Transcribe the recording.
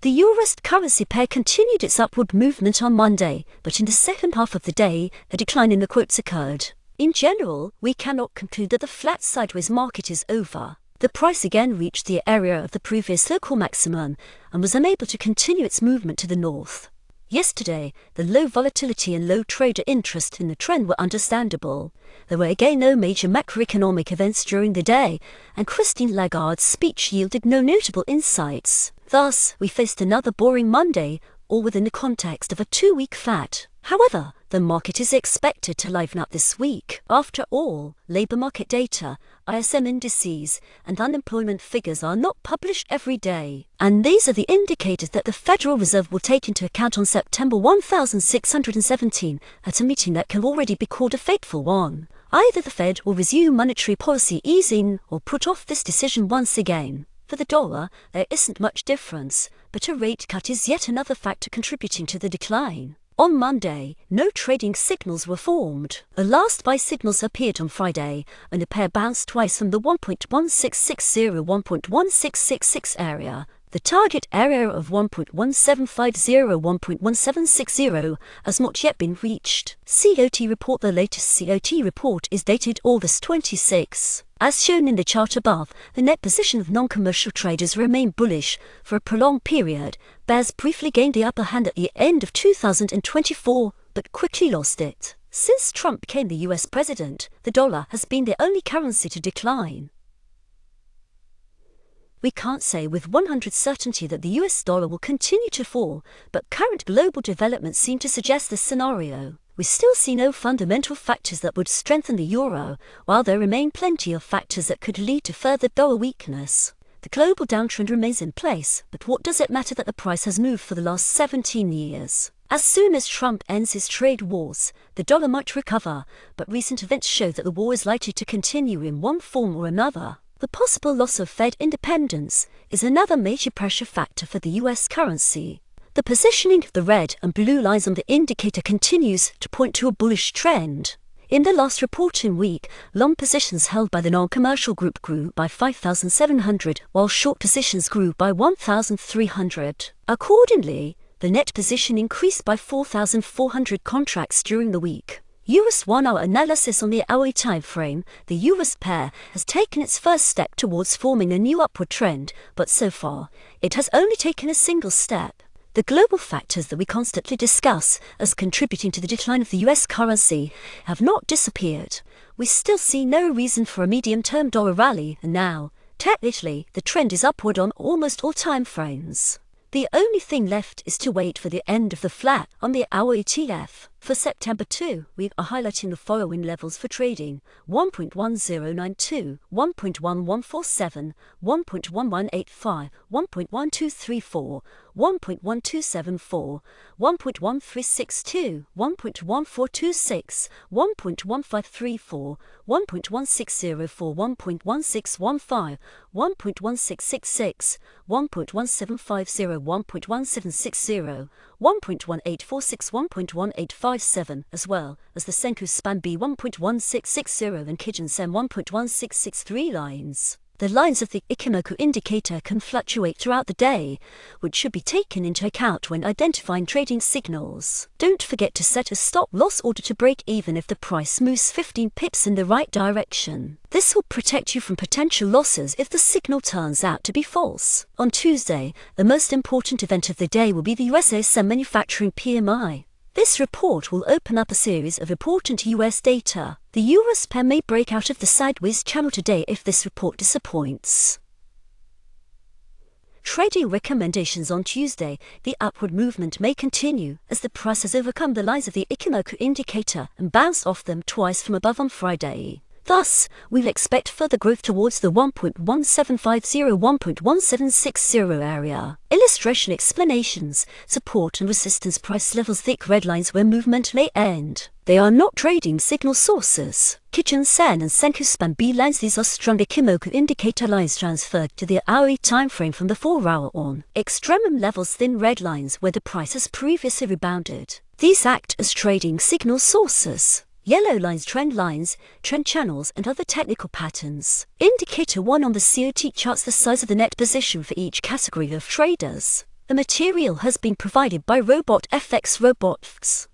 The EURUSD currency pair continued its upward movement on Monday, but in the second half of the day, a decline in the quotes occurred. In general, we cannot conclude that the flat sideways market is over. The price again reached the area of the previous local maximum and was unable to continue its movement to the north. Yesterday, the low volatility and low trader interest in the trend were understandable. There were again no major macroeconomic events during the day, and Christine Lagarde's speech yielded no notable insights. Thus, we faced another boring Monday, all within the context of a 2-week flat. However, the market is expected to liven up this week. After all, labour market data, ISM indices, and unemployment figures are not published every day. And these are the indicators that the Federal Reserve will take into account on September 1617 at a meeting that can already be called a fateful one. Either the Fed will resume monetary policy easing or put off this decision once again. For the dollar, there isn't much difference, but a rate cut is yet another factor contributing to the decline. On Monday, no trading signals were formed. A last buy signals appeared on Friday, and the pair bounced twice from the 1.1660-1.1666 area. The target area of 1.1750-1.1760 has not yet been reached. COT report. The latest COT report is dated August 26. As shown in the chart above, the net position of non-commercial traders remained bullish for a prolonged period. Bears briefly gained the upper hand at the end of 2024, but quickly lost it. Since Trump became the US president, the dollar has been the only currency to decline. We can't say with 100% certainty that the US dollar will continue to fall, but current global developments seem to suggest this scenario. We still see no fundamental factors that would strengthen the euro, while there remain plenty of factors that could lead to further dollar weakness. The global downtrend remains in place, but what does it matter that the price has moved for the last 17 years? As soon as Trump ends his trade wars, the dollar might recover, but recent events show that the war is likely to continue in one form or another. The possible loss of Fed independence is another major pressure factor for the US currency. The positioning of the red and blue lines on the indicator continues to point to a bullish trend. In the last reporting week, long positions held by the non-commercial group grew by 5,700, while short positions grew by 1,300. Accordingly, the net position increased by 4,400 contracts during the week. EURUSD 1-hour analysis on the hourly time frame. The EURUSD pair has taken its first step towards forming a new upward trend, but so far, it has only taken a single step. The global factors that we constantly discuss as contributing to the decline of the US currency have not disappeared. We still see no reason for a medium-term dollar rally, and now, technically, the trend is upward on almost all time frames. The only thing left is to wait for the end of the flat on the hour ETF. For September 2, we are highlighting the following levels for trading: 1.1092, 1.1147, 1.1185, 1.1234, 1.1274, 1.1362, 1.1426, 1.1534, 1.1604, 1.1615, 1.1666, 1.1750, 1.1760, 1.1846, 1.1857, as well as the Senkou Span B 1.1660 and Kijun Sen 1.1663 lines. The lines of the Ichimoku indicator can fluctuate throughout the day, which should be taken into account when identifying trading signals. Don't forget to set a stop-loss order to break even if the price moves 15 pips in the right direction. This will protect you from potential losses if the signal turns out to be false. On Tuesday, the most important event of the day will be the US ASM manufacturing PMI. This report will open up a series of important US data. The EURUSD pair may break out of the sideways channel today if this report disappoints. Trading recommendations on Tuesday. The upward movement may continue as the price has overcome the lines of the Ichimoku indicator and bounced off them twice from above on Friday. Thus, we'll expect further growth towards the 1.1750-1.1760 area. Illustration explanations, support and resistance price levels. Thick red lines where movement may end. They are not trading signal sources. Kijun Sen and Senkou Span B lines. These are strong Ichimoku indicator lines transferred to the hourly time frame from the 4-hour on. Extremum levels. Thin red lines where the price has previously rebounded. These act as trading signal sources. Yellow lines, trend channels, and other technical patterns. Indicator 1 on the COT charts the size of the net position for each category of traders. The material has been provided by Robot FX Robots.